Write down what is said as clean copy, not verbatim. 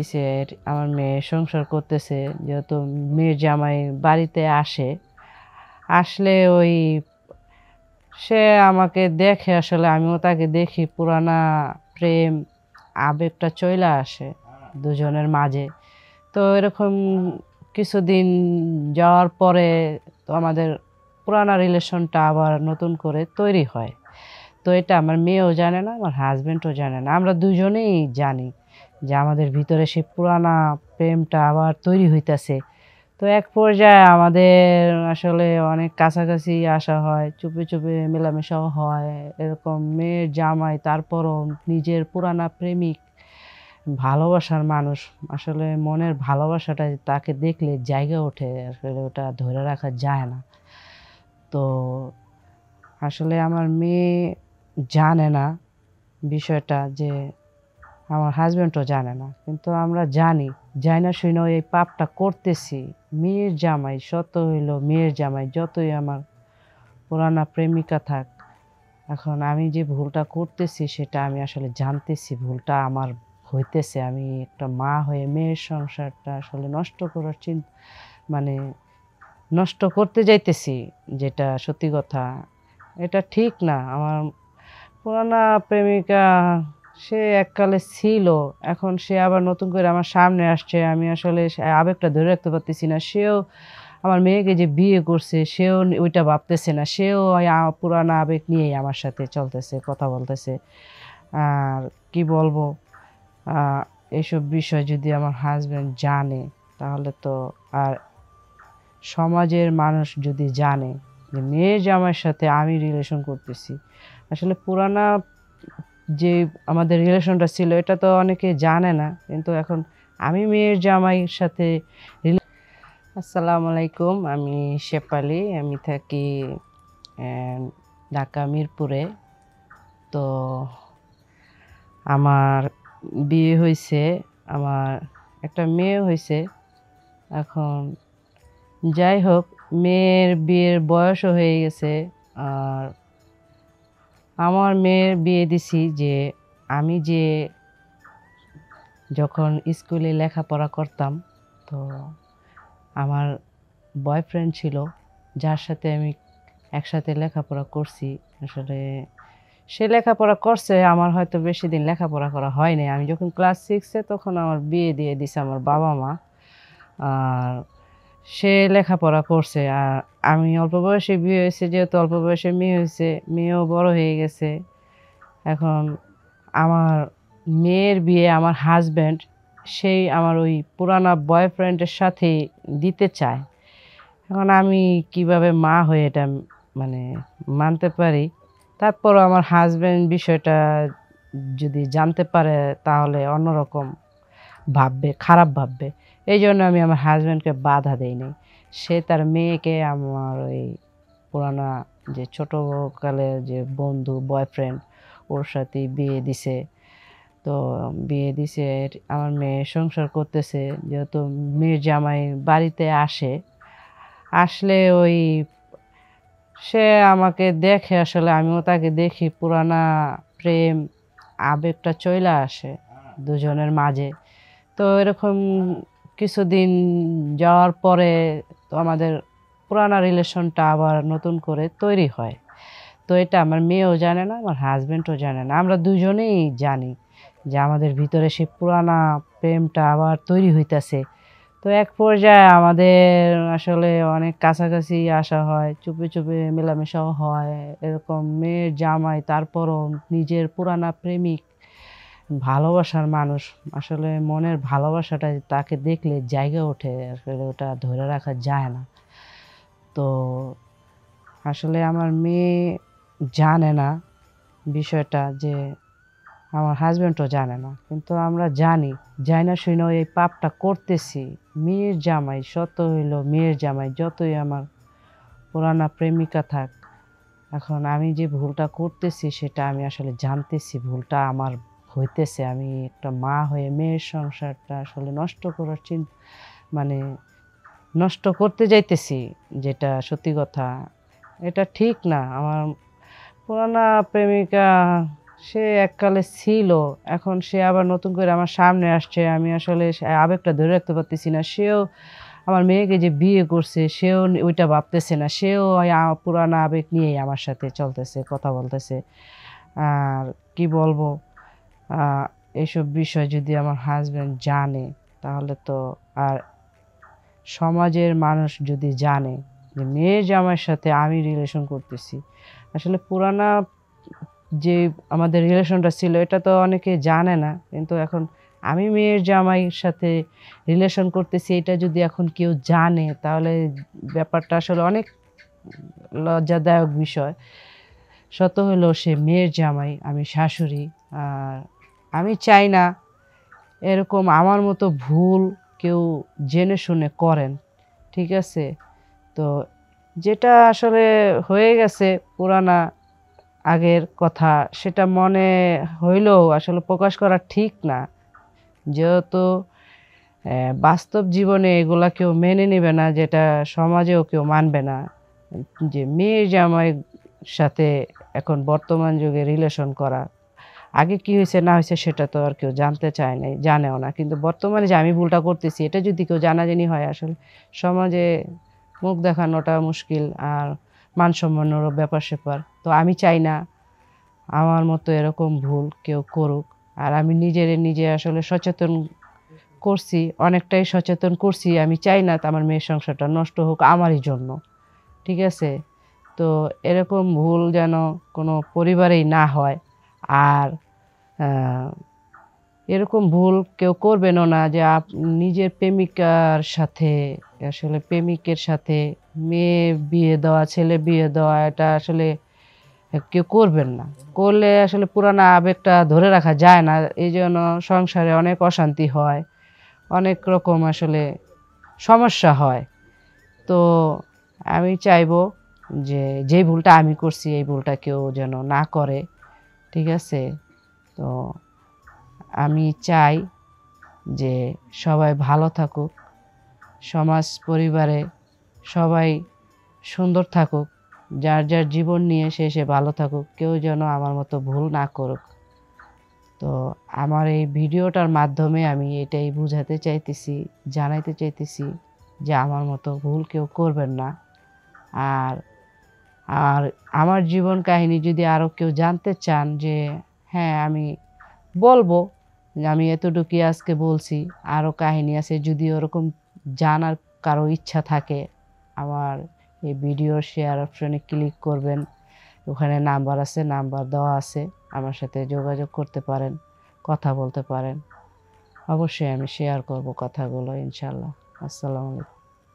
সে আমার মেয়ে সংসার করতেছে, যেহেতু মেয়ের জামাই বাড়িতে আসলে ওই সে আমাকে দেখে, আসলে আমিও তাকে দেখি, পুরানা প্রেম আবেগটা চইলা আসে দুজনের মাঝে। তো এরকম কিছুদিন যাওয়ার পরে তো আমাদের পুরানা রিলেশনটা আবার নতুন করে তৈরি হয়। তো এটা আমার মেয়েও জানে না, আমার হাজবেন্ডও জানে না, আমরা দুজনেই জানি যে আমাদের ভিতরে সেই পুরানা প্রেমটা আবার তৈরি হইতেছে। তো এক পর্যায়ে আমাদের আসলে অনেক কাছাকাছি আসা হয়, চুপে চুপে মেলামেশাও হয়। এরকম মেয়ের জামাই, তারপরও নিজের পুরানা প্রেমিক, ভালোবাসার মানুষ, আসলে মনের ভালোবাসাটা তাকে দেখলে জায়গা ওঠে, আসলে ওটা ধরে রাখা যায় না। তো আসলে আমার মেয়ে জানে না বিষয়টা, যে আমার হাজবেন্ডও জানে না, কিন্তু আমরা জানি, না শুনেও এই পাপটা করতেছি। মেয়ের জামাই, শত হইল মেয়ের জামাই, যতই আমার পুরানা প্রেমিকা থাক, এখন আমি যে ভুলটা করতেছি সেটা আমি আসলে জানতেছি ভুলটা আমার হইতেছে। আমি একটা মা হয়ে মেয়ের সংসারটা আসলে নষ্ট করার মানে নষ্ট করতে যাইতেছি, যেটা সত্যি কথা। এটা ঠিক না। আমার পুরানা প্রেমিকা, সে এককালে ছিল, এখন সে আবার নতুন করে আমার সামনে আসছে। আমি আসলে আবেগটা ধরে রাখতে পারতেছি না। সেও আমার মেয়েকে যে বিয়ে করছে, সেও ওইটা ভাবতেছে না। সেও ওই পুরানা আবেগ নিয়েই আমার সাথে চলতেছে, কথা বলতেছে। আর কি বলবো, আহ, এইসব বিষয় যদি আমার হাজবেন্ড জানে, তাহলে তো, আর সমাজের মানুষ যদি জানে যে মেয়ের জামাইয়ের সাথে আমি রিলেশন করতেছি, আসলে পুরানা যে আমাদের রিলেশনটা ছিল এটা তো অনেকে জানে না, কিন্তু এখন আমি মেয়ের জামাইয়ের সাথে আসসালামু আলাইকুম, আমি শেফালি, আমি থাকি ঢাকা মিরপুরে। তো আমার বিয়ে হয়েছে, আমার একটা মেয়ে হয়েছে। এখন যাই হোক, মেয়ের বিয়ের বয়সও হয়ে গেছে। আর আমার মেয়ের বিয়ে দিছি যে আমি যে যখন স্কুলে লেখাপড়া করতাম, তো আমার বয়ফ্রেন্ড ছিল, যার সাথে আমি একসাথে লেখাপড়া করছি। আসলে সে লেখাপড়া করছে, আমার হয়তো বেশি দিন লেখাপড়া করা হয়নি। আমি যখন ক্লাস 6-এ, তখন আমার বিয়ে দিয়ে দিছে আমার বাবা মা। আর সে লেখাপড়া করছে, আর আমি অল্প বয়সে বিয়ে হয়েছে, যেহেতু অল্প বয়সে মেয়ে হয়েছে, মেয়েও বড় হয়ে গেছে। এখন আমার মেয়ের বিয়ে আমার হাজব্যান্ড সেই আমার ওই পুরানা বয়ফ্রেন্ডের সাথে দিতে চায়। এখন আমি কিভাবে মা হয়ে এটা মানে মানতে পারি? তারপরও আমার হাজব্যান্ড বিষয়টা যদি জানতে পারে, তাহলে অন্যরকম ভাববে, খারাপ ভাববে। এই জন্য আমি আমার হাজব্যান্ডকে বাধা দেই নাই। সে তার মেয়েকে আমার ওই পুরানা যে ছোটোকালের যে বন্ধু, বয়ফ্রেন্ড, ওর সাথেই বিয়ে দিছে। তো বিয়ে দিছে, আমার মেয়ে সংসার করতেছে, যেহেতু মেয়ের জামাই বাড়িতে আসলে ওই সে আমাকে দেখে, আসলে আমিও তাকে দেখি, পুরানা প্রেম আবেগটা চইলা আসে দুজনের মাঝে। তো এরকম কিছুদিন যাওয়ার পরে তো আমাদের পুরানা রিলেশনটা আবার নতুন করে তৈরি হয়। তো এটা আমার মেয়েও জানে না, আমার হাজবেন্ডও জানে না, আমরা দুজনেই জানি যে আমাদের ভিতরে সেই পুরানা প্রেমটা আবার তৈরি হইতেছে। তো এক পর্যায়ে আমাদের আসলে অনেক কাছাকাছি আসা হয়, চুপে চুপে মেলামেশাও হয়। এরকম মেয়ের জামাই, তারপরও নিজের পুরানা প্রেমিক, ভালোবাসার মানুষ, আসলে মনের ভালোবাসাটা তাকে দেখলে জায়গা ওঠে, আসলে ওটা ধরে রাখা যায় না। তো আসলে আমার মেয়ে জানে না বিষয়টা, যে আমার হাজবেন্ডও জানে না, কিন্তু আমরা জানি, না শুনেও এই পাপটা করতেছি। মেয়ের জামাই, শত হইল মেয়ের জামাই, যতই আমার পুরানা প্রেমিকা থাক, এখন আমি যে ভুলটা করতেছি সেটা আমি আসলে জানতেছি ভুলটা আমার হইতেছে। আমি একটা মা হয়ে মেয়ের সংসারটা আসলে নষ্ট করার মানে নষ্ট করতে যাইতেছি, যেটা সত্যি কথা। এটা ঠিক না। আমার পুরানা প্রেমিকা, সে এককালে ছিল, এখন সে আবার নতুন করে আমার সামনে আসছে। আমি আসলে আবেগটা ধরে রাখতে পারতেছি না। সেও আমার মেয়েকে যে বিয়ে করছে সেও ওইটা ভাবতেছে না। সেও ওই পুরানা আবেগ নিয়েই আমার সাথে চলতেছে, কথা বলতেছে। আর কি বলবো, আ এইসব বিষয় যদি আমার হাসব্যান্ড জানে তাহলে তো, আর সমাজের মানুষ যদি জানে যে মেয়ের জামাইয়ের সাথে আমি রিলেশন করতেছি, আসলে পুরানা যে আমাদের রিলেশনটা ছিল এটা তো অনেকে জানে না। কিন্তু এখন আমি মেয়ের জামাইয়ের সাথে রিলেশন করতেছি এটা যদি এখন কেউ জানে তাহলে ব্যাপারটা আসলে অনেক লজ্জাদায়ক বিষয়। শত হলেও সে মেয়ের জামাই, আমি শাশুড়ি। আর আমি চাই না এরকম আমার মতো ভুল কেউ জেনে শুনে করেন। ঠিক আছে? তো যেটা আসলে হয়ে গেছে পুরানা আগের কথা, সেটা মনে হইলেও আসলে প্রকাশ করা ঠিক না। যেহেতু বাস্তব জীবনে এগুলা কেউ মেনে নিবে না, যেটা সমাজেও কেউ মানবে না। যে মেয়ের জামাইয়ের সাথে এখন বর্তমান যুগে রিলেশন করা। আগে কি হইছে না হইছে সেটা তো আর কেউ জানতে চায় নাই, জানেও না। কিন্তু বর্তমানে যে আমি ভুলটা করতেছি এটা যদি কেউ জানাজানি হয় আসলে সমাজে মুখ দেখানোটা মুশকিল, আর মান-সম্মানেরও ব্যাপার-স্যাপার। তো আমি চাই না আমার মতো এরকম ভুল কেউ করুক। আর আমি নিজে আসলে সচেতন করছি, অনেকটাই সচেতন করছি। আমি চাই না আমার মেয়ের সংসারটা নষ্ট হোক আমারই জন্য। ঠিক আছে? তো এরকম ভুল যেন কোনো পরিবারেই না হয়। আর আ এরকম ভুল কেউ করবেনও না যে নিজের প্রেমিকার সাথে, আসলে প্রেমিকের সাথে মেয়ে বিয়ে দেওয়া, ছেলে বিয়ে দেওয়া এটা আসলে কেউ করবেন না। করলে আসলে পুরানা আবেগটা ধরে রাখা যায় না। এইজন্য সংসারে অনেক অশান্তি হয়। অনেক রকম আসলে সমস্যা হয়। তো আমি চাইবো যে, যেই ভুলটা আমি করছি এই ভুলটা কেউ যেন না করে। ঠিক আছে? তো আমি চাই যে সবাই ভালো থাকুক। সমাজ পরিবারে সবাই সুন্দর থাকুক। যার জীবন নিয়ে সে ভালো থাকুক। কেউ যেন আমার মতো ভুল না করুক। তো আমার এই ভিডিওটার মাধ্যমে আমি এটাই বুঝাতে চাইতেছি, জানাইতে চাইতেছি যে আমার মতো ভুল কেউ করবেন না। আর আর আমার জীবন কাহিনী যদি আরও কেউ জানতে চান যে, হ্যাঁ, আমি বলবো যে আমি এতটুকুই আজকে বলছি। আরও কাহিনী আছে, যদি ওরকম জানার কারো ইচ্ছা থাকে আমার এই ভিডিওর শেয়ার অপশনে ক্লিক করবেন। ওখানে নাম্বার আছে, নাম্বার দেওয়া আছে। আমার সাথে যোগাযোগ করতে পারেন, কথা বলতে পারেন। অবশ্যই আমি শেয়ার করব কথাগুলো ইনশাআল্লাহ। আসসালামু আলাইকুম।